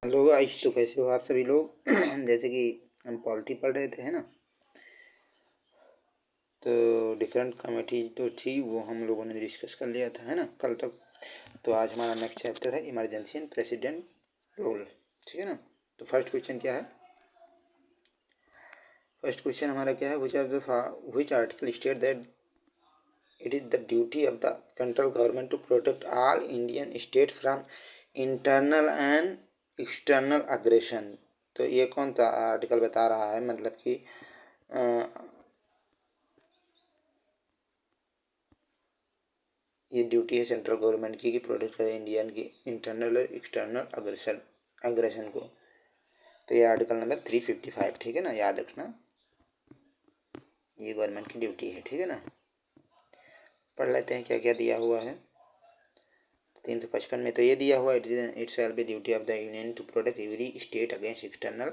Hello guys, तो कैसे हो आप सभी लोग। जैसे कि हम पॉलिटी पढ़ रहे थे, है ना। तो डिफरेंट कमेटी जो थी वो हम लोगों ने डिस्कस कर लिया था, है ना, कल तक। तो आज हमारा नेक्स्ट चैप्टर है इमरजेंसी एंड प्रेसिडेंट रोल। ठीक है ना। तो फर्स्ट क्वेश्चन क्या है? फर्स्ट क्वेश्चन हमारा क्या है? Which article state that it is the duty of the central government to protect all Indian state from internal and external aggression. तो ये कौन सा आर्टिकल बता रहा है, मतलब कि ये ड्यूटी है सेंट्रल गवर्नमेंट की कि प्रोटेक्ट करे इंडियन की इंटरनल और एक्सटर्नल अग्रेशन को। तो ये आर्टिकल नंबर 355, ठीक है ना, याद रखना। ये गवर्नमेंट की ड्यूटी है, ठीक है ना। पढ़ लेते हैं क्या क्या दिया हुआ है। 355 में तो ये दिया हुआ, it shall be duty of the union to protect every state against external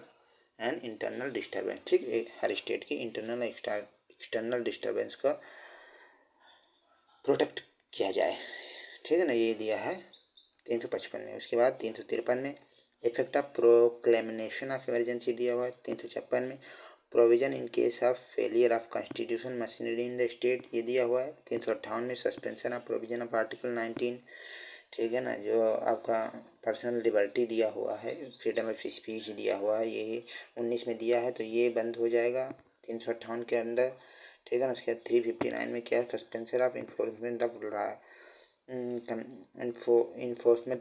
and internal disturbance. ठीक, हर स्टेट की इंटरनल एक्सटर्नल डिस्टर्बेंस का प्रोटेक्ट किया जाए, ठीक है ना। ये दिया है 355 में। उसके बाद 353 में इफेक्ट ऑफ प्रोक्लेमिनेशन ऑफ इमरजेंसी दिया हुआ है। 356 में provision in case of failure of constitution machinery in the state, ये दिया हुआ है। 358 में suspension of provision of article 19, ठीक है ना, जो आपका पर्सनल लिबर्टी दिया हुआ है, फ्रीडम ऑफ स्पीच दिया हुआ है, ये 19 में दिया है, तो ये बंद हो जाएगा 358 के अंदर, ठीक है ना। उसके बाद 359 में क्या है? Suspension of enforcement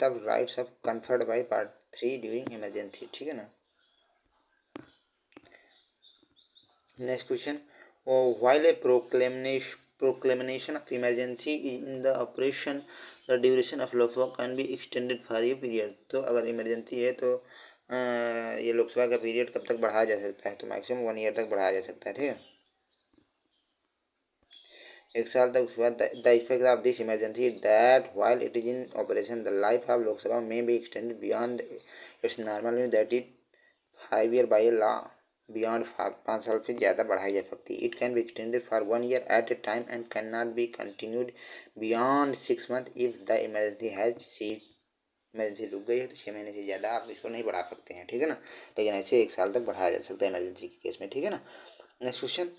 of rights of conferred by part 3 during emergency, ठीक है ना। Next question, while A proclamation of emergency in the operation, the duration of Lok Sabha can be extended for a period. तो अगर इमरजेंसी है तो ये लोकसभा का period कब तक बढ़ाया जा सकता है? तो मैक्सिमम 1 ईयर तक बढ़ाया जा सकता है, ठीक है, 1 साल तक। उसके बाद the effect of this emergency that while it is in operation the life of Lok Sabha may be extended beyond its normal that is 5 year by a law, beyond 5 साल से ज़्यादा बढ़ाई जा सकती है। It can be extended for 1 year at a time and can not be continued beyond 6 month if the emergency has cease. Emergency रुक गई है तो 6 महीने से ज़्यादा आप इसको नहीं बढ़ा सकते हैं, ठीक है ना। लेकिन ऐसे 1 साल तक बढ़ाया जा सकता है इमरजेंसी के केस में, ठीक है ना। Next question,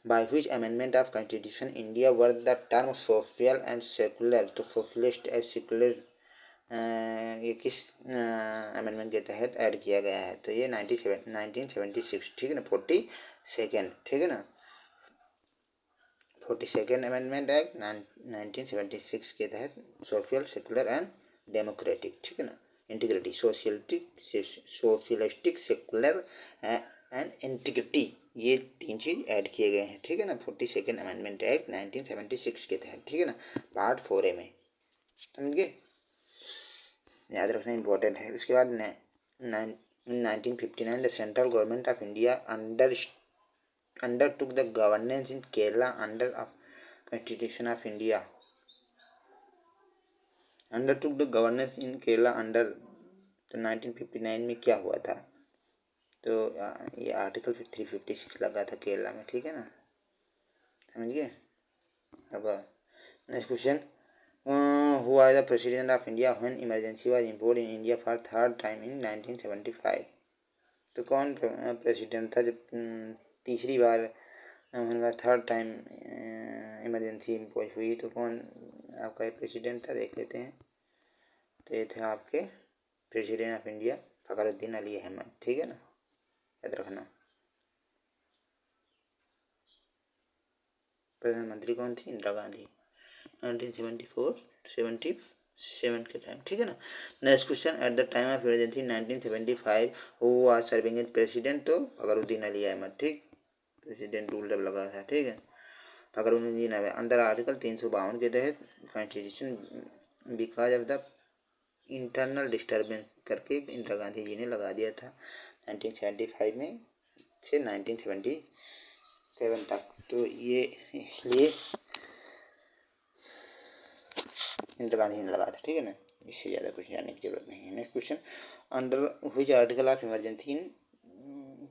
by which amendment of constitution India were the term social and secular, तो सोशलिस्ट एंड सेकुलर ये किस अमेंडमेंट के तहत ऐड किया गया है? तो ये 1976, ठीक है ना, 42nd, ठीक है ना, 42nd अमेंडमेंट एक्ट 1976 के तहत सोशल सेकुलर एंड डेमोक्रेटिक, ठीक है ना, integrity, socialistic secular and integrity, ये 3 चीज ऐड किए गए हैं, ठीक है ना, 42nd अमेंडमेंट एक्ट 1976 के तहत, ठीक है ना, पार्ट 4A में, समझ गए, याद रखना इंपॉर्टेंट है। उसके बाद 1959 the central government of India undertook the governance in Kerala under Constitution of India, undertook the governance in Kerala under, तो 1959 में क्या हुआ था? तो ये आर्टिकल 356 लगा था केरला में, ठीक है ना, समझिए। अब next question, who was the president of India when emergency was imposed in India for third time in 1975? तो कौन प्रेसिडेंट था जब तीसरी बार हमारे थर्ड टाइम इमरजेंसी इम्पोज हुई? तो कौन आपका प्रेसिडेंट था, देख लेते हैं। तो ये थे आपके president of India Fakhruddin Ali Ahmed, ठीक है ना, याद रखना। प्रधानमंत्री कौन थी? इंदिरा गांधी, 1974-77 के टाइम, ठीक है ना। Next question, at the time of emergency 1975 who was serving as president? तो फखरुद्दीन अली अहमद, ठीक, प्रेसिडेंट रूल जब लगा था, ठीक है, फखरुद्दीन अहमद। अंडर आर्टिकल 352 के तहत constitution because of the internal disturbance करके इंदिरा गांधी जी ने लगा दिया था 1975 में से 1977 तक। तो ये इसलिए इंदिरा गांधी ने लगा था, ठीक है ना, इससे ज़्यादा कुछ जानने की जरूरत नहीं है। Next question, under which article of emergency,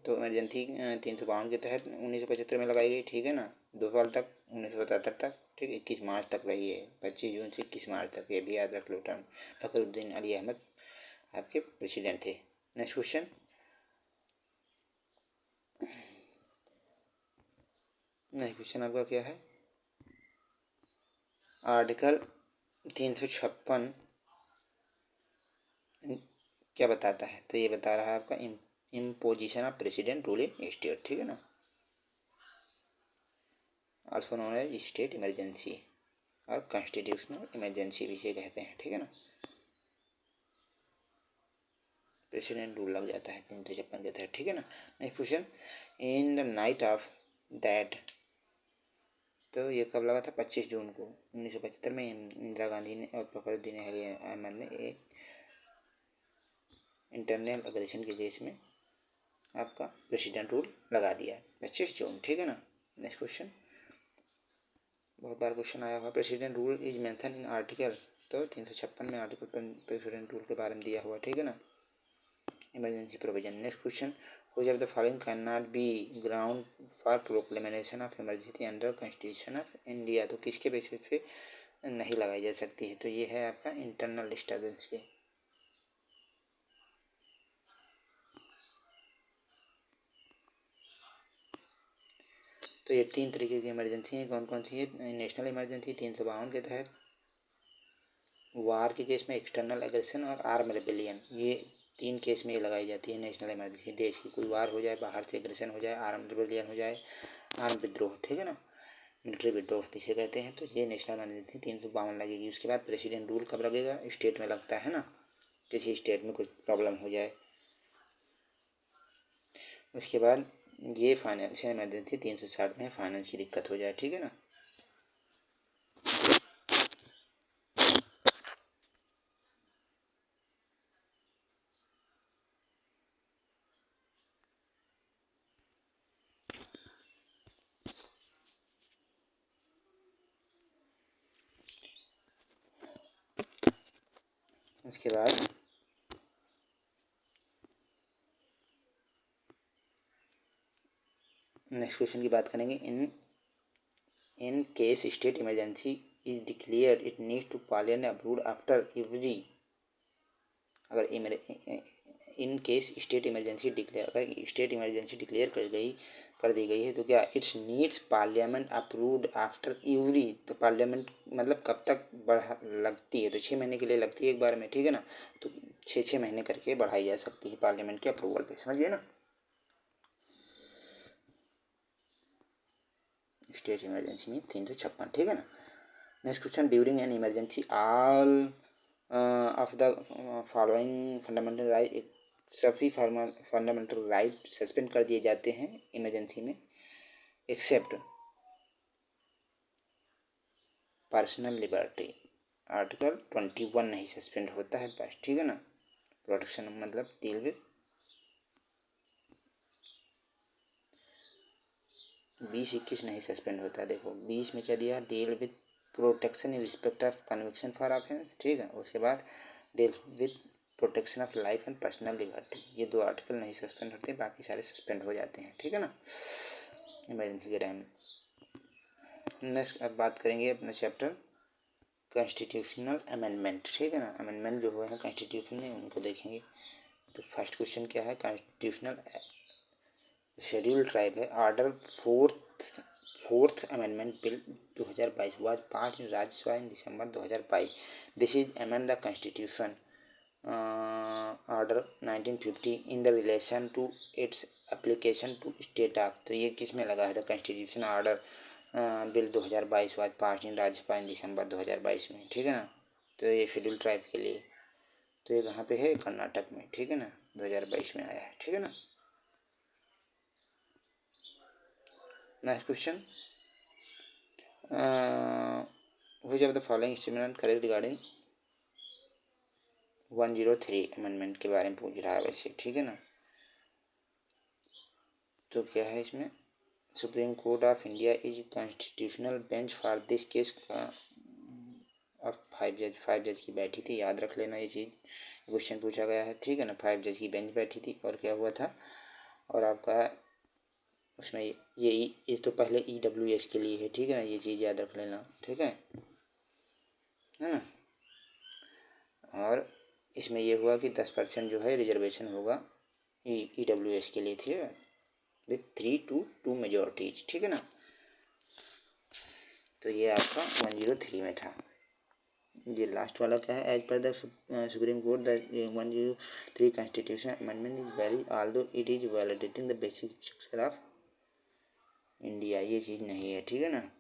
तो इमरजेंसी 352 के तहत 1975 में लगाई गई, ठीक है ना, 2 साल तक, 1977 तक, ठीक, 21 मार्च तक रही है, 25 जून से 21 मार्च तक, ये भी याद रख लो टर्म। फखरुद्दीन अली अहमद आपके प्रेसिडेंट थे। नेक्स्ट क्वेश्चन, आपका क्या है, आर्टिकल 356 क्या बताता है? तो ये बता रहा है आपका imposition of president rule in state, ठीक है ना, also known as state emergency और कॉन्स्टिट्यूशनल इमरजेंसी भी इसे कहते हैं, ठीक है ना। प्रेसिडेंट रूल लग जाता है 356 के तहत, ठीक है ना। Next question, in the night of that, तो ये कब लगा था? 25 जून को 1975 में इंदिरा गांधी ने और फखरुद्दीन अहमद ने एक इंटरनल अग्रेशन के केस में आपका प्रेसिडेंट रूल लगा दिया है 25 जून, ठीक है ना। नेक्स्ट क्वेश्चन, बहुत बार क्वेश्चन आया हुआ, president rule is mention in article, तो 356 में आर्टिकल प्रेसिडेंट रूल के बारे में दिया हुआ, ठीक है ना, emergency provision. Next question, which of the following cannot be ground for proclamation of emergency under constitution of India, तो किसके बेसिस पे नहीं लगाई जा सकती है? तो ये है आपका इंटरनल डिस्टर्बेंस के। तो ये 3 तरीके की इमरजेंसी है, कौन कौन सी है? नेशनल इमरजेंसी 352 के तहत, वार के केस में एक्सटर्नल एग्रेशन और आर्म रेबेलियन, ये 3 केस में ये लगाई जाती है नेशनल इमरजेंसी। देश की कोई वार हो जाए, बाहर से एग्रेशन हो जाए, आर्म रेबेलियन हो जाए, आर्म विद्रोह, ठीक है ना, मिलिट्री विड्रॉ जिसे कहते हैं, तो ये नेशनल इमरजेंसी 352 लगेगी। उसके बाद प्रेसिडेंट रूल कब लगेगा? स्टेट में लगता है ना, किसी स्टेट में कुछ प्रॉब्लम हो जाए। उसके बाद ये फाइनेंशियल इमरजेंसी 360 में फाइनेंस की दिक्कत हो जाए, ठीक है ना। उसके बाद नेक्स्ट क्वेश्चन की बात करेंगे, in case state emergency is declare it needs to parliament approve after every, अगर in case state emergency declare, अगर स्टेट इमरजेंसी डिक्लेयर कर दी गई है तो क्या it's needs parliament approved after every, तो पार्लियामेंट मतलब कब तक लगती है? तो 6 महीने के लिए लगती है एक बार में, ठीक है ना, तो 6 महीने करके बढ़ाई जा सकती है पार्लियामेंट के अप्रूवल पे, समझिए ना। स्टेट इमरजेंसी में 356, ठीक है ना। Next question, during an emergency all of the following fundamental right, सभी फंडामेंटल राइट सस्पेंड कर दिए जाते हैं इमरजेंसी में, एक्सेप्ट पर्सनल लिबर्टी, आर्टिकल 21 नहीं सस्पेंड होता है बस, ठीक है ना। प्रोटेक्शन मतलब डील विद 20-21 नहीं सस्पेंड होता। देखो 20 में क्या दिया, deal with protection in respect of conviction for offence, ठीक है। उसके बाद deal with protection of life and personal liberty, ये 2 आर्टिकल नहीं सस्पेंड होते, बाकी सारे सस्पेंड हो जाते हैं, ठीक है ना, इमरजेंसी के टाइम। नेक्स्ट अब बात करेंगे अपना चैप्टर कॉन्स्टिट्यूशनल अमेंडमेंट, ठीक है ना, अमेंडमेंट जो हुए हैं कॉन्स्टिट्यूशन में उनको देखेंगे। तो फर्स्ट क्वेश्चन क्या है, कॉन्स्टिट्यूशनल शेड्यूल ट्राइब है, ऑर्डर फोर्थ अमेंडमेंट बिल 2022 हुआ 5 Rajya Sabha in December 2022, this is amend the constitution order 1950 in the relation to its application to state of, तो ये किस में लगा है? द कॉन्स्टिट्यूशन ऑर्डर बिल 2022 हुआ 5 दिन राज्यसभा इन दिसंबर 2022 में, ठीक है ना। तो ये शेड्यूल ट्राइब के लिए, तो ये कहाँ पे है? कर्नाटक में, ठीक है ना, 2022 में आया है, ठीक है ना। Next question, which of the following statement correct regarding 103 amendment के बारे में पूछ रहा है वैसे, ठीक है ना। तो क्या है इसमें, supreme court of India is constitutional bench for this case का, अब 5 जज की बैठी थी, याद रख लेना ये चीज़, क्वेश्चन पूछा गया है, ठीक है ना। 5 जज की बेंच बैठी थी और क्या हुआ था, और आपका उसमें ये तो पहले EWS के लिए है, ठीक है ना, ये चीज़ याद रख लेना, ठीक है ना। और इसमें ये हुआ कि 10% जो है रिजर्वेशन होगा EWS के लिए, ठीक है, विथ 3-2 मेजोरिटीज, ठीक है ना। तो ये आपका 103 में था। ये लास्ट वाला क्या है, as per the supreme court the 103 constitution amendment is valid although it is validating the basic structure of India. ये चीज़ नहीं है, ठीक है ना।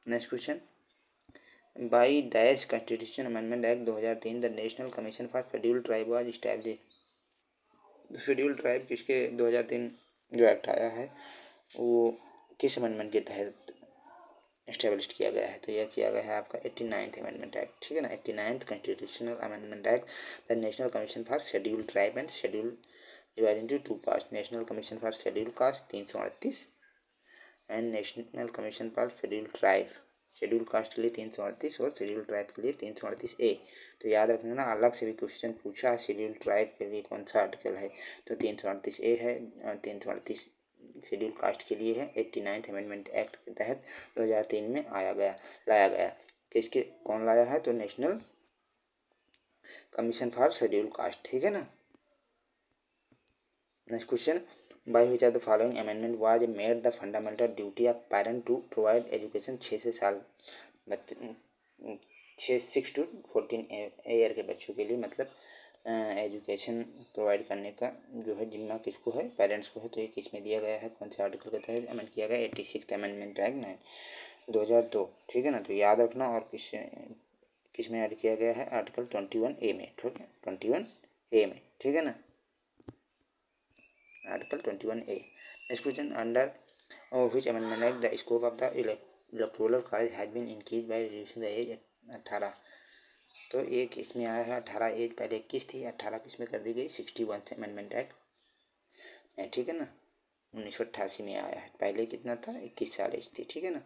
Next question, by dash constitution amendment act 2003 the national commission for scheduled tribe was established. Scheduled tribe किसके 2003 जो act आया है वो किस अमेंडमेंट के तहत एस्टेब्लिश किया गया है? तो यह किया गया है आपका 89th अमेंडमेंट एक्ट, ठीक है ना। 89th constitutional amendment act the national commission for scheduled tribe and schedule divided into 2 parts, national commission for scheduled caste 338 and national commission for scheduled tribe, schedule caste के लिए 338 और schedule tribe के लिए 338A। तो याद रखना ना, अलग से भी क्वेश्चन पूछा शेड्यूल ट्राइब के लिए कौन सा आर्टिकल है, तो 338A है, 338 शेड्यूल कास्ट के लिए है। 89th अमेंडमेंट एक्ट के तहत 2003 में लाया गया। किसके कौन लाया है? तो national commission for schedule caste, ठीक है ना। Next question, by which of the following amendment was made the fundamental duty of parent to provide education 6 साल 6 to 14 ईयर के बच्चों के लिए, मतलब एजुकेशन प्रोवाइड करने का जो है जिम्मा किसको है? पेरेंट्स को है। तो ये किस में दिया गया है, कौन से आर्टिकल के तहत अमेंड किया गया? 86th अमेंडमेंट एक्ट 2002, ठीक है ना। तो याद रखना, और किस में ऐड किया गया है? आर्टिकल 21A में, ठीक है, 21A में, ठीक है ना, article 21A। Next question, under which amendment act the scope of the electoral college has been increased by reducing the age 18। तो एक इसमें आया है 18 एज, पहले 21 थी, 18 किस में कर दी गई? 61 अमेंडमेंट एक्ट, ठीक है ना, 1988 में आया है। पहले कितना था? 21 साल एज थी, ठीक है ना।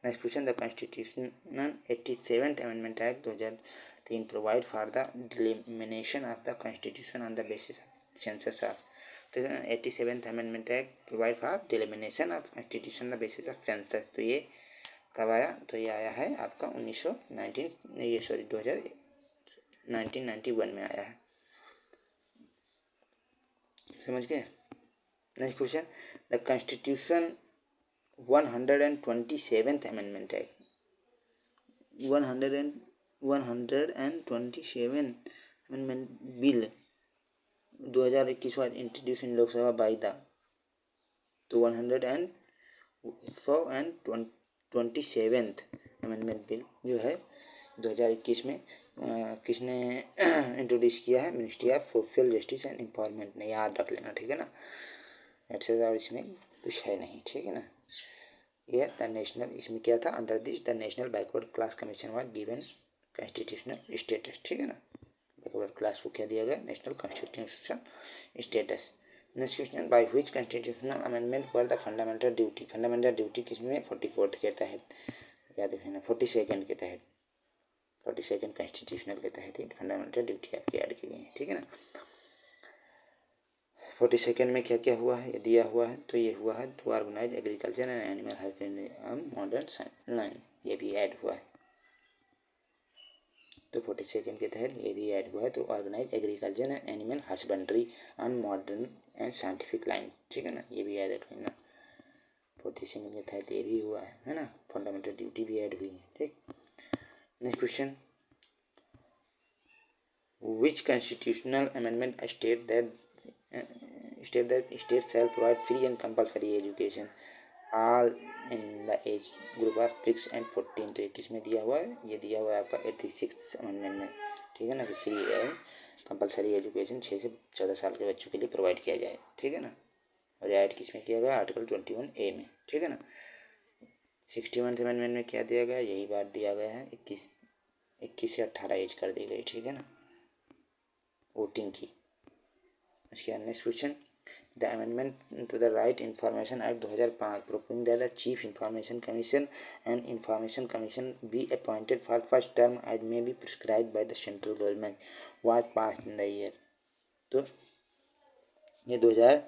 Next question, the constitutional 87th amendment act 2003 provide for the delimitation of the constitution on the basis of census of. तो 87th amendment act provide for delimitation of constitution the basis of census. तो ये कब आया? तो ये आया है आपका 1991 में आया है, समझ गए। Next question, the constitution 127th amendment act 127 amendment bill 2021 was introduced in Lok Sabha by the, तो 127th अमेंडमेंट बिल जो है 2021 में किसने इंट्रोड्यूस किया है? Ministry of social justice and empowerment ने। याद रख लेना, ठीक है ना, ऐसे और इसमें कुछ है नहीं, ठीक है ना। ये द नेशनल, इसमें क्या था? Under this the national backward class commission was given constitutional status, ठीक है ना। बैकवर्ड क्लास को क्या दिया गया? National constitutional status. Next question, by which constitutional amendment for the fundamental duty, fundamental duty किसमें? 44th के तहत, याद रखना 42nd के तहत, 42nd कॉन्स्टिट्यूशनल के तहत ही फंडामेंटल ड्यूटी आपकी ऐड की गई है, ठीक है ना। 42nd में क्या क्या हुआ है? ये दिया हुआ है, तो ये हुआ है to organise agriculture and animal husbandry modern line, ये भी ऐड हुआ है। तो 42nd के तहत ये भी ऐड हुआ है, तो organise agriculture and animal husbandry on modern and scientific line, ठीक है ना, ये भी याद रखना। 42nd के तहत ये भी हुआ है ना, फंडामेंटल ड्यूटी भी ऐड हुई है, ठीक। Next question, which constitutional amendment state that state shall provide free and compulsory education all in the age group of 6 and 14। तो ये किसमें दिया हुआ है? ये दिया हुआ है आपका 86th अमेंडमेंट में, ठीक है ना, फ्री एंड कंपलसरी एजुकेशन 6 से 14 साल के बच्चों के लिए प्रोवाइड किया जाए, ठीक है ना। और ऐड किसमें किया गया? आर्टिकल 21A में, ठीक है ना। 61th अमेंडमेंट में क्या दिया गया? यही बात दिया गया है, 21 से 18 एज कर दी गई, ठीक है ना, वोटिंग की। इसके बाद next question, the amendment to the right information act 2005 proposing that the chief information commission and information commission be appointed for first term as may be prescribed by the central government was passed in the year. तो ये 2000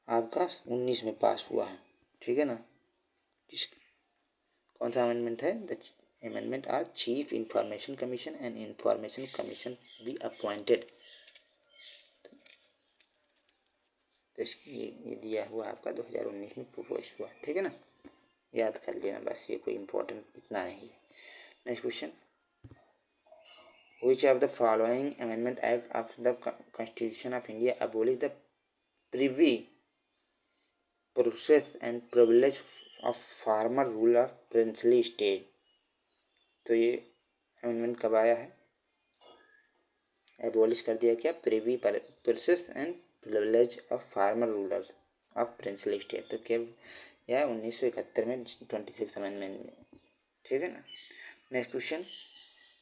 आपका 19 में पास हुआ है, ठीक है ना। कौन सा अमेंडमेंट है? The amendment are Chief Information Commission and Information Commission be appointed. तो ये दिया हुआ आपका 2019 में प्रपोज हुआ, ठीक है ना, याद कर लेना बस, ये कोई इम्पोर्टेंट इतना नहीं है। Next question, which of the following amendment act of the Constitution of India abolish the privy process and privilege of former rule of princely state? तो ये अमेंडमेंट कब आया है? एबॉलिश कर दिया क्या? Privy process and privilege of farmer rulers of princely state. तो क्या यह 1971 में 26 अमेंडमेंट में, ठीक है ना। Next question,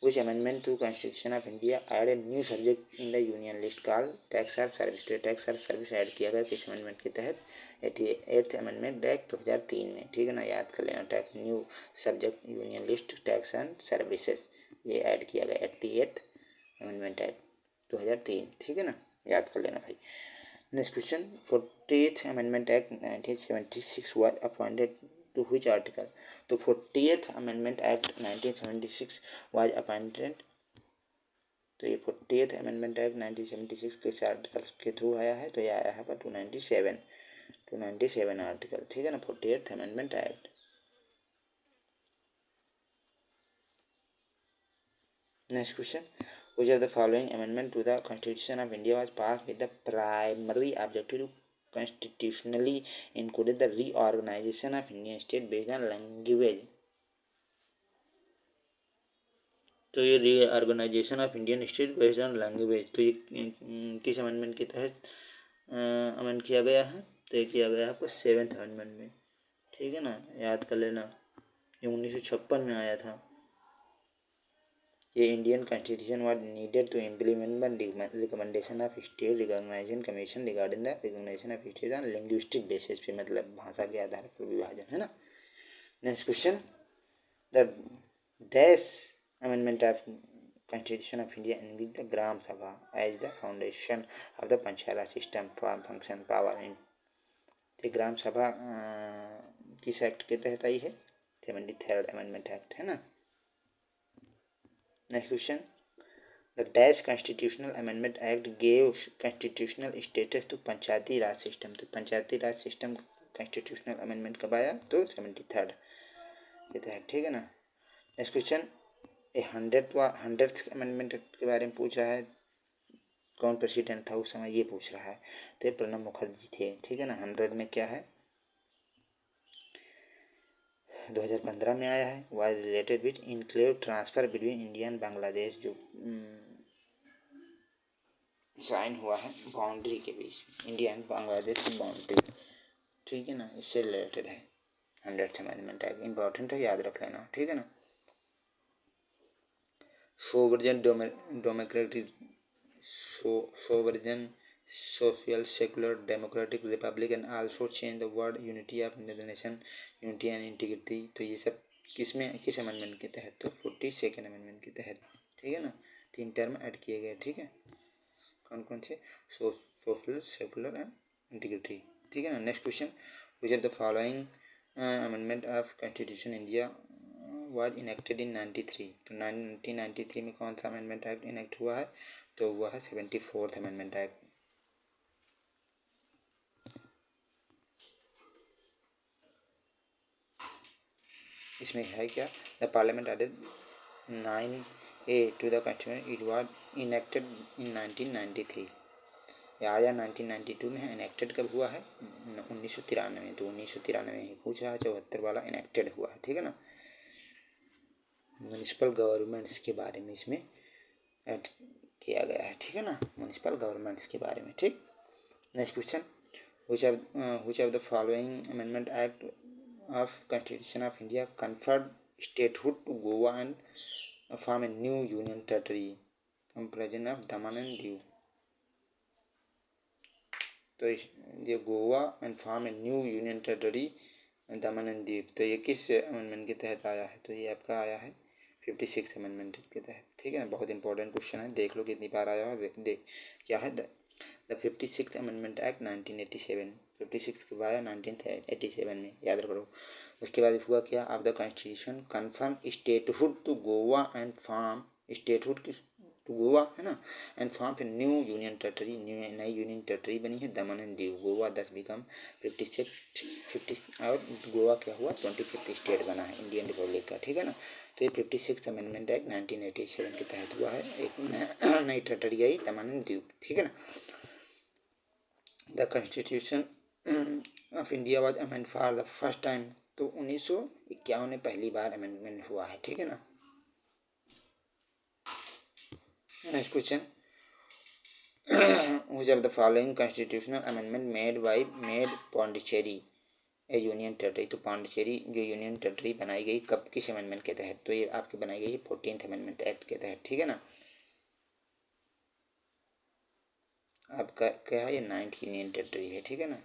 which amendment to Constitution of India add a new subject in the Union list called tax or service? तो tax और सर्विस ऐड किया गया किस अमेंडमेंट के तहत? 88th अमेंडमेंट एक्ट 2003 में, ठीक है ना, याद कर लेना। Tax new subject union list tax and services, ये ऐड किया गया 88th अमेंडमेंट एक्ट 2003, ठीक है ना, याद कर लेना भाई। Next question, 40th amendment act 1976 was appointed to which article? तो 40th amendment act 1976 was appointed, तो ये 40th अमेंडमेंट एक्ट 1976 किस आर्टिकल के थ्रू आया है? तो ये आया है 297 आर्टिकल, ठीक है ना, 40th amendment act. Next question, which of the following amendment to the Constitution of India was passed with the primary objective to constitutionally include the reorganization of Indian state based on language? तो ये reorganisation of Indian state based on language, तो ये किस amendment के तहत amend किया गया है? तो ये किया गया है आपको 7th अमेंडमेंट में, ठीक है ना, याद कर लेना, ये 1956 में आया था। ये Indian constitution was needed to implement the recommendation of state recognisation commission regarding the recognition of state on linguistic basis पे, मतलब भाषा के आधार पर विभाजन, है ना। Next question, the dash amendment of Constitution of India envisaged the Gram Sabha as the foundation of the Panchayat system for function power in the ग्राम सभा किस एक्ट के तहत आई है? 73rd अमेंडमेंट एक्ट, है ना। Next question, the dash constitutional amendment act gave constitutional status to Panchayati Raj system. तो Panchayati Raj system constitutional amendment कब आया? तो 73rd के तहत, ठीक है ना। नेक्स्ट क्वेश्चन, 100th अमेंडमेंट के बारे में पूछ रहा है, कौन प्रेसिडेंट था उस समय, ये पूछ रहा है, तो प्रणब मुखर्जी थे, ठीक है ना। 100 में क्या है? 2015 में आया है। Was related with enclave transfer between India and Bangladesh, जो साइन हुआ है बाउंड्री के बीच, इंडिया एंड बांग्लादेश की बाउंड्री, ठीक है ना, इससे रिलेटेड है 100th अमेंडमेंट एक्ट, इंपॉर्टेंट है, याद रख लेना, ठीक है ना। सोवर्जन democratic सोवर्जन social secular democratic republic and also change the word unity of the nation, unity and integrity, तो ये सब किस अमेंडमेंट के तहत? तो 42nd अमेंडमेंट के तहत, ठीक है ना। 3 टर्म ऐड किए गए, ठीक है, कौन कौन से? सोशल सेकुलर एंड इंटीग्रिटी, ठीक है ना। Next question, which are the following amendment of constitution India was enacted in 93? तो 1993 में कौन सा अमेंडमेंट एक्ट इनेक्ट हुआ है? तो हुआ है 74th अमेंडमेंट एक्ट। इसमें है क्या? The parliament added 9A to the constitution, it was enacted in 1993, या 1992 में है। इनेक्टेड कब हुआ है? 1993 में, तो 1993 में ही पूछ रहा है, 74 वाला इनेक्टेड हुआ है, ठीक है ना। म्यूनिसिपल गवर्नमेंट्स के बारे में इसमें ऐड किया गया है, ठीक है ना, म्यूनिसिपल गवर्नमेंट्स के बारे में, ठीक। Next question, which of the following amendment act of Constitution of India conferred statehood to Goa and form a new union territory comprising of Daman and Diu? तो ये Goa and form a new union territory Daman and Diu, तो ये किस amendment के तहत आया है? तो ये आपका आया है 56 अमेंडमेंट के तहत, ठीक है ना। बहुत इंपॉर्टेंट क्वेश्चन है, देख लो कितनी बार आया है। क्या है? द 56th अमेंडमेंट एक्ट 1987, 56 के बाद 1987 में, याद रखो। उसके बाद हुआ क्या, of the constitution confirm statehood to Goa and form statehood to Goa है ना, एंड फॉर्म फिर न्यू यूनियन टेरेटरी, नई यूनियन टेरेटरी बनी है दमन एंड दीव। गोवा 10 बिकम 56 और गोवा क्या हुआ 25th स्टेट बना है इंडियन रिपब्लिक का, ठीक है ना। तो ये 56 अमेंडमेंट एक्ट 1987 के तहत हुआ है, एक नई territory I Daman and Diu, ठीक है ना। The constitution of India was amend for the first time, तो 1951 में पहली बार अमेंडमेंट हुआ है, ठीक है ना। Next question, which of the following constitutional amendment made Pondicherry A union territory. तो पांडिचेरी जो यूनियन टेरेटरी बनाई गई कब, किस अमेंडमेंट के तहत, तो ये आपकी बनाई गई 14th अमेंडमेंट एक्ट के तहत, ठीक है ना। आपका क्या है, ये 9th यूनियन टेरेटरी है, ठीक है ना।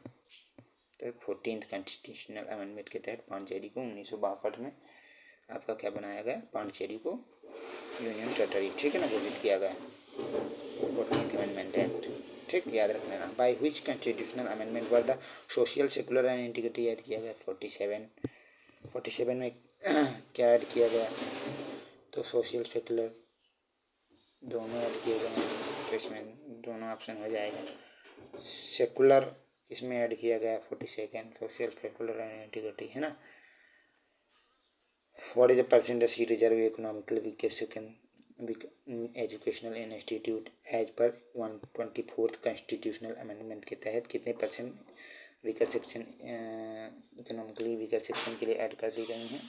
तो 14th कॉन्स्टिट्यूशनल अमेंडमेंट के तहत पांडिचेरी को 1962 में आपका क्या बनाया गया, पांडिचेरी को यूनियन टेरेटरी, ठीक है ना, घोषित किया गया 14th अमेंडमेंट एक्ट, ठीक, याद रख लेना। By which constitutional amendment were the social secular and integrity add किया गया, 47 में क्या ऐड किया गया, तो सोशल सेकुलर दोनों ऐड किए गए, तो इसमें दोनों ऑप्शन हो जाएगा। सेकुलर इसमें ऐड किया गया 42, सोशल सेकुलर एंड इंटीग्रिटी, है ना। What is the percentage seat reserve economical weakest educational institute as per 124th constitutional amendment के तहत कितने percent weaker section economically weaker section के लिए ऐड कर दी गई हैं,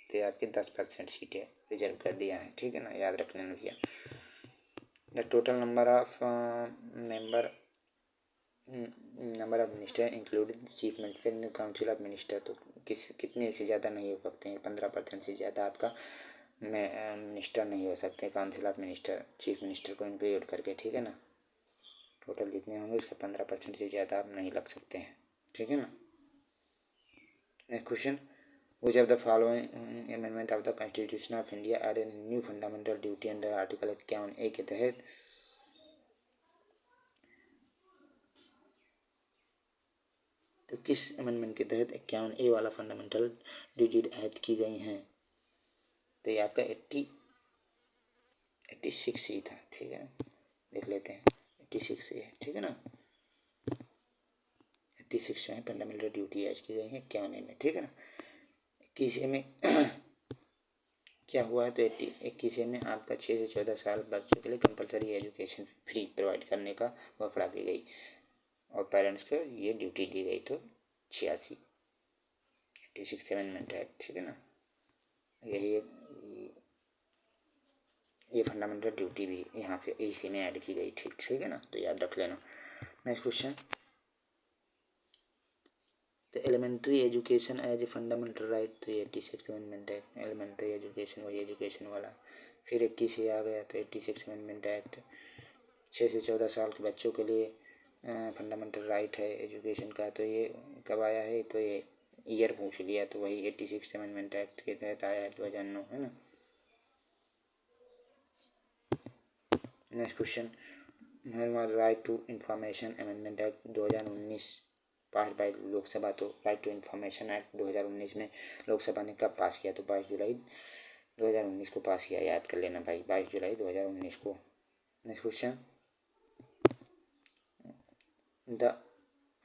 तो आपकी 10% सीटें रिजर्व कर दिया है, ठीक है ना, याद रख लेना भैया। The total number of minister including chief minister in council of minister, तो कितने से ज़्यादा नहीं हो सकते हैं, 15% से ज़्यादा आपका मिनिस्टर नहीं हो सकते council of minister, chief minister को इंक्लूड करके, ठीक है ना। टोटल जितने होंगे उसका 15% से ज़्यादा आप नहीं लग सकते हैं, ठीक है ना। Next question, which of the following amendment of the constitution of India added a new fundamental duty under article 51A के तहत, तो किस अमेंडमेंट के तहत 51A वाला फंडामेंटल ड्यूटी ऐड की गई हैं, तो ये आपका 86 ही था, ठीक है, देख लेते हैं 86 ही है, ठीक है ना। 86 में फंडामेंटल ड्यूटी ऐड की गई है 51A में, ठीक है ना। 21A में क्या हुआ है, तो 21A में आपका 6 से 14 साल बच्चों के लिए कंपलसरी एजुकेशन फ्री प्रोवाइड करने का घोषणा की गई और पेरेंट्स को ये ड्यूटी दी गई, तो 86 अमेंडमेंट है, ठीक है ना। यही ये फंडामेंटल ड्यूटी भी यहाँ पे इसी में ऐड की गई थी, ठीक है ना, तो याद रख लेना। नेक्स्ट क्वेश्चन, तो elementary education as a fundamental right, तो ये 86 अमेंडमेंट है, एलिमेंट्री एजुकेशन वही एजुकेशन वाला। फिर 21 से आ गया तो 86 अमेंडमेंट एक्ट, 6 से 14 साल के बच्चों के लिए फंडामेंटल राइट है एजुकेशन का, तो ये कब आया है, तो ये ईयर पूछ लिया, तो वही 86 अमेंडमेंट एक्ट के तहत आया है 2009, है ना। Next question, right to information amendment act 2019 pass by Lok Sabha, तो राइट टू इंफॉर्मेशन एक्ट 2019 में लोकसभा ने कब पास किया, तो 22 जुलाई 2019 को पास किया, याद कर लेना भाई, 22 जुलाई 2019 को। Next question, the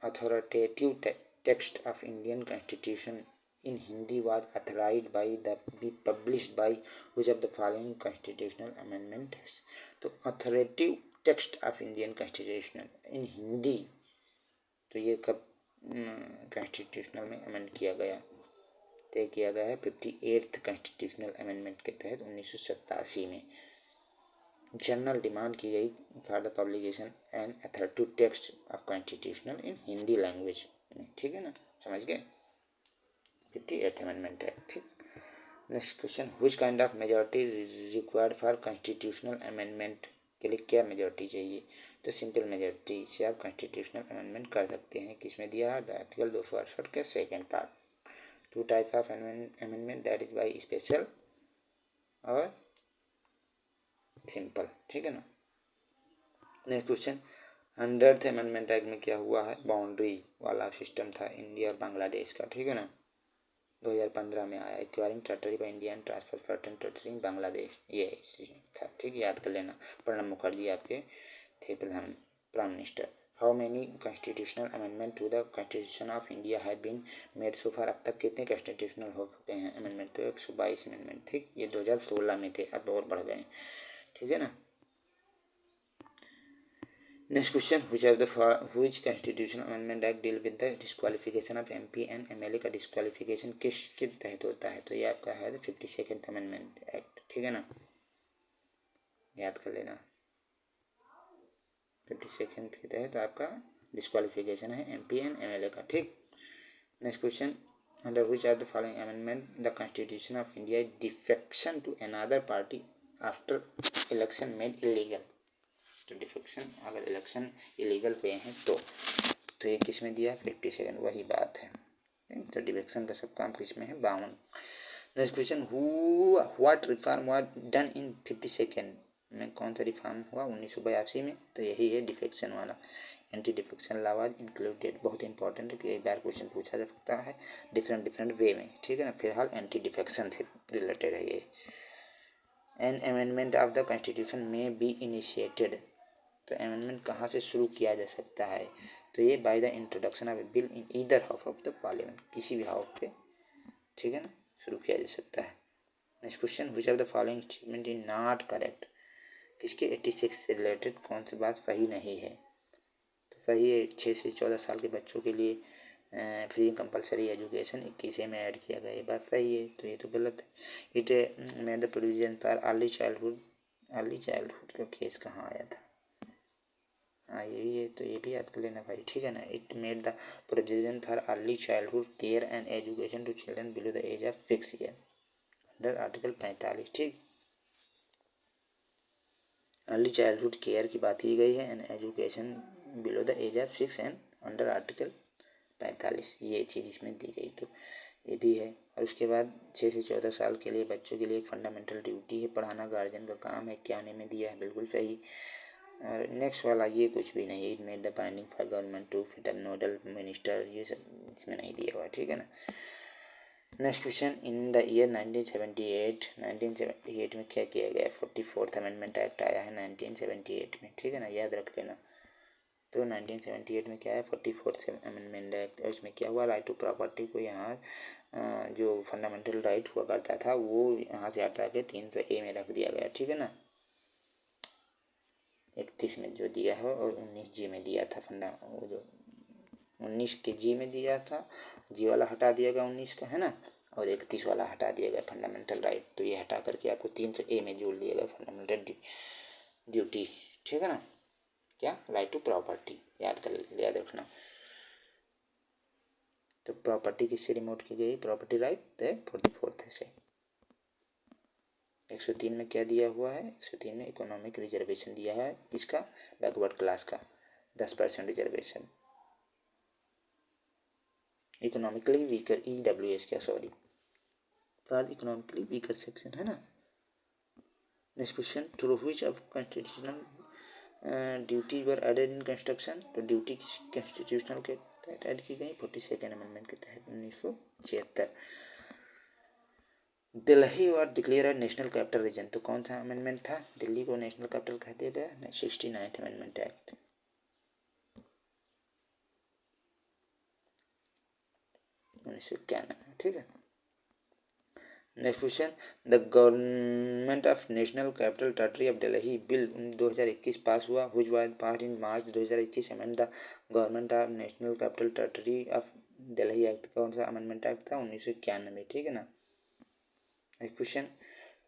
authoritative text of Indian constitution in Hindi was authorised by the be published by which of the following constitutional amendments, तो authoritative text of Indian constitution in Hindi, तो ये कब कॉन्स्टिट्यूशनल में अमेंड किया गया, तय किया गया है 58th कॉन्स्टिट्यूशनल अमेंडमेंट के तहत 1987 में। जनरल डिमांड की गई for the publication and authoritative text of constitutional in Hindi language, ठीक है ना, समझ गए, 58th अमेंडमेंट है, ठीक। Next question, which kind of majority required for constitutional amendment, के लिए क्या मेजॉरिटी चाहिए, तो सिंपल मेजॉरिटी से आप कॉन्स्टिट्यूशनल अमेंडमेंट कर सकते हैं। किसमें दिया है, आर्टिकल 268 के second part, 2 types of amendment, that is by special और सिंपल, ठीक है ना। Next question, 100th amendment act में क्या हुआ है, बाउंड्री वाला सिस्टम था इंडिया और बांग्लादेश का, ठीक है ना, 2015 में आया। Acquiring territory by India and transfer certain territory in Bangladesh, ये था, ठीक, याद कर लेना। प्रणब मुखर्जी आपके थे prime minister. How many constitutional amendment to the constitution of India have been made so far, अब तक कितने कॉन्स्टिट्यूशनल हो चुके हैं अमेंडमेंट, तो 122 अमेंडमेंट, ठीक, ये 2016 में थे, अब और बढ़ गए, ठीक है ना। Next question, which constitutional amendment act deal with the disqualification of MP and MLA का डिस्क्वालिफिकेशन किसके तहत होता है, तो ये आपका है 52nd अमेंडमेंट एक्ट, ठीक है ना, याद कर लेना। 52nd के तहत आपका डिस्क्वालिफिकेशन है MP एंड MLA का, ठीक। Next question, under which of the following amendment the constitution of India defection to another party after election made illegal, तो डिफेक्शन अगर इलेक्शन इलीगल हुए हैं तो ये किस में दिया, 52nd, वही बात है, तो डिफेक्शन का सब काम किस में है, 52। Next question, what reform was done in 52nd में, कौन सा रिफॉर्म हुआ 1982 में, तो यही है डिफेक्शन वाला। Anti defection law was included, बहुत इंपॉर्टेंट है कि एक बार क्वेश्चन पूछा जा सकता है डिफरेंट वे में, ठीक है ना, फिलहाल एंटी डिफेक्शन से रिलेटेड है ये। An amendment of the constitution में बी इनिशिएटेड, तो अमेंडमेंट कहाँ से शुरू किया जा सकता है, तो ये by the introduction of A bill in either house of the parliament, किसी भी हाउस पे, ठीक है ना, शुरू किया जा सकता है। Next question, which of the following statement is not correct, किसके 86 से रिलेटेड कौन सी बात सही नहीं है, तो सही है 6 से 14 साल के बच्चों के लिए फ्री कंपलसरी एजुकेशन 21 में ऐड किया गया, ये बात सही है, तो ये तो गलत है। It made the provision for early childhood का केस कहाँ आया था, हाँ ये भी है, तो ये भी याद कर लेना भाई, ठीक है ना। It made the provision for early childhood care and education to children below the age of 6 year under article 45, ठीक, अर्ली चाइल्डहुड केयर की बात की गई है and education below the age of 6 and under article 45, ये चीज़ इसमें दी गई, तो ये भी है। और उसके बाद 6 से 14 साल के लिए बच्चों के लिए एक फंडामेंटल ड्यूटी है, पढ़ाना गार्जियन का काम है, क्या में दिया है, बिल्कुल सही। और नेक्स्ट वाला ये कुछ भी नहीं, it made the binding for government to fit nodal minister, ये सब इसमें नहीं दिया हुआ, ठीक है ना। Next question, in the year 1978 में क्या किया गया, 44th अमेंडमेंट एक्ट आया है 1978 में, ठीक है ना, याद रख लेना। तो 1978 में क्या है, 44th अमेंडमेंट एक्ट, और इसमें क्या हुआ, राइट टू प्रॉपर्टी को यहाँ जो फंडामेंटल राइट हुआ करता था वो यहाँ से हटा के 300A में रख दिया गया, ठीक है ना, 31 में जो दिया है और 19G में दिया था वो जो 19 के जी में दिया था, जी वाला हटा दिया गया 19 का, है ना, और 31 वाला हटा दिया गया फंडामेंटल राइट, तो ये हटा करके आपको 300A में जोड़ दिया गया फंडामेंटल ड्यूटी, ठीक है ना, क्या, राइट टू प्रॉपर्टी, याद रखना। तो प्रॉपर्टी किससे रिमोट की गई, प्रॉपर्टी राइट 44th से। 103 में क्या दिया हुआ है, 103 में इकोनॉमिक रिजर्वेशन दिया है, किसका, बैकवर्ड क्लास का 10% रिजर्वेशन, इकोनॉमिकली वीकर EWS क्या, sorry, for economically weaker section, है ना। Next question, through which of constitutional duty were added in construction, तो ड्यूटी कॉन्स्टिट्यूशनल के तहत ऐड की गई 42nd अमेंडमेंट के तहत 1976। दिल्ली और डिक्लेयर नेशनल कैपिटल रीजन, तो कौन सा अमेंडमेंट था, दिल्ली को नेशनल कैपिटल कह दिया गया, 69th अमेंडमेंट एक्ट, 1991, ठीक है। Next question, the government of national capital territory of Delhi bill 2021 पास हुआ, which was passed in March 2021, amend the government of national capital territory of Delhi act, कौन सा अमेंडमेंट एक्ट था, 1991, ठीक है ना। Next question,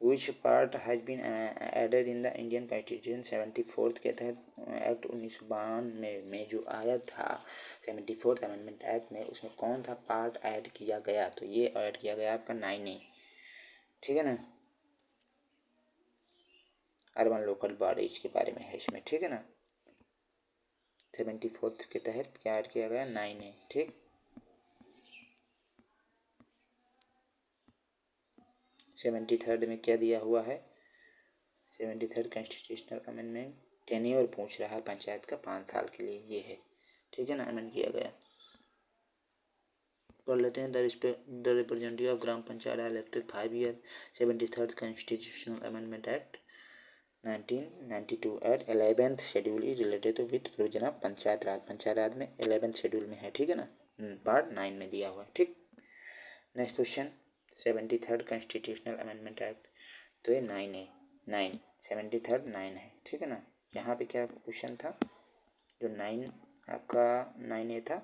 which part has been added in the Indian Constitution 74th के तहत act 1992 में जो आया था 74th अमेंडमेंट एक्ट में, उसमें कौन सा पार्ट ऐड किया गया, तो ये ऐड किया गया आपका 9A, ठीक है ना, अर्बन लोकल बॉडीज के बारे में है इसमें, ठीक है ना। 74th के तहत क्या ऐड किया गया, 9A, ठीक। 73rd में क्या दिया हुआ है, 73rd कॉन्स्टिट्यूशनल अमेंडमेंट टेन्योर पूछ रहा है पंचायत का 5 साल के लिए, ये है, ठीक है ना, अमेंड किया गया। पढ़ लेते हैं। The representative of gram panchayat are elected 5 year 73rd constitutional amendment act 1992 at 11th schedule is related to with provision of panchayat raj में 11th शेड्यूल में है, ठीक है ना, पार्ट 9 में दिया हुआ है, ठीक। Next question 73rd constitutional amendment act, तो ये 9 है, 9 73rd 9 है, ठीक है ना। यहाँ पे क्या क्वेश्चन था, जो 9 आपका 9A था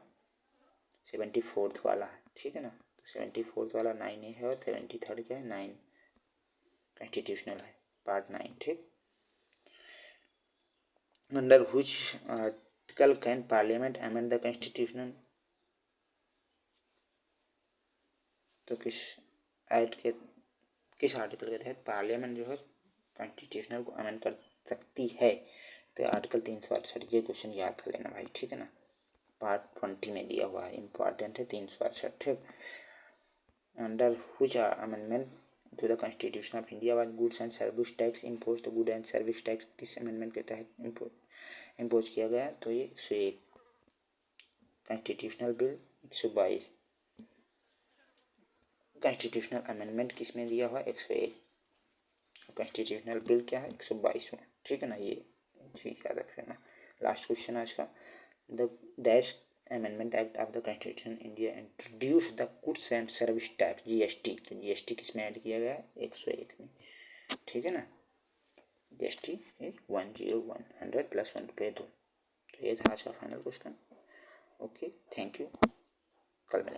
74th वाला है, ठीक है ना, तो 74th वाला 9A है और 73rd क्या है 9 कॉन्स्टिट्यूशनल है, पार्ट 9, ठीक। Under which article can parliament amend the constitution, तो किस आर्टिकल के तहत पार्लियामेंट जो है कॉन्स्टिट्यूशनल को अमेंड कर सकती है, तो आर्टिकल 368, ये क्वेश्चन याद कर लेना भाई, ठीक है ना, पार्ट 20 में दिया हुआ है, इंपॉर्टेंट है 368, ठीक। Under which amendment to the constitution of India was goods and service tax impose, तो गुड एंड सर्विस टैक्स किस अमेंडमेंट के तहत इम्पोज किया गया, तो ये 101 कॉन्स्टिट्यूशनल बिल 122, कॉन्स्टिट्यूशनल अमेंडमेंट किस में दिया हुआ 101, कॉन्स्टिट्यूशनल बिल क्या है 122, ठीक है ना, ये ठीक याद रख लेना। लास्ट क्वेश्चन आज का, the dash amendment act of the constitution India introduce the goods and service tax GST, तो जीएसटी किस में ऐड किया गया है 101 में, ठीक है ना, जीएसटी इज 101 100 + 1 रुपये 2, तो ये था आज का final question. Okay, thank you, कल मिलेंगे।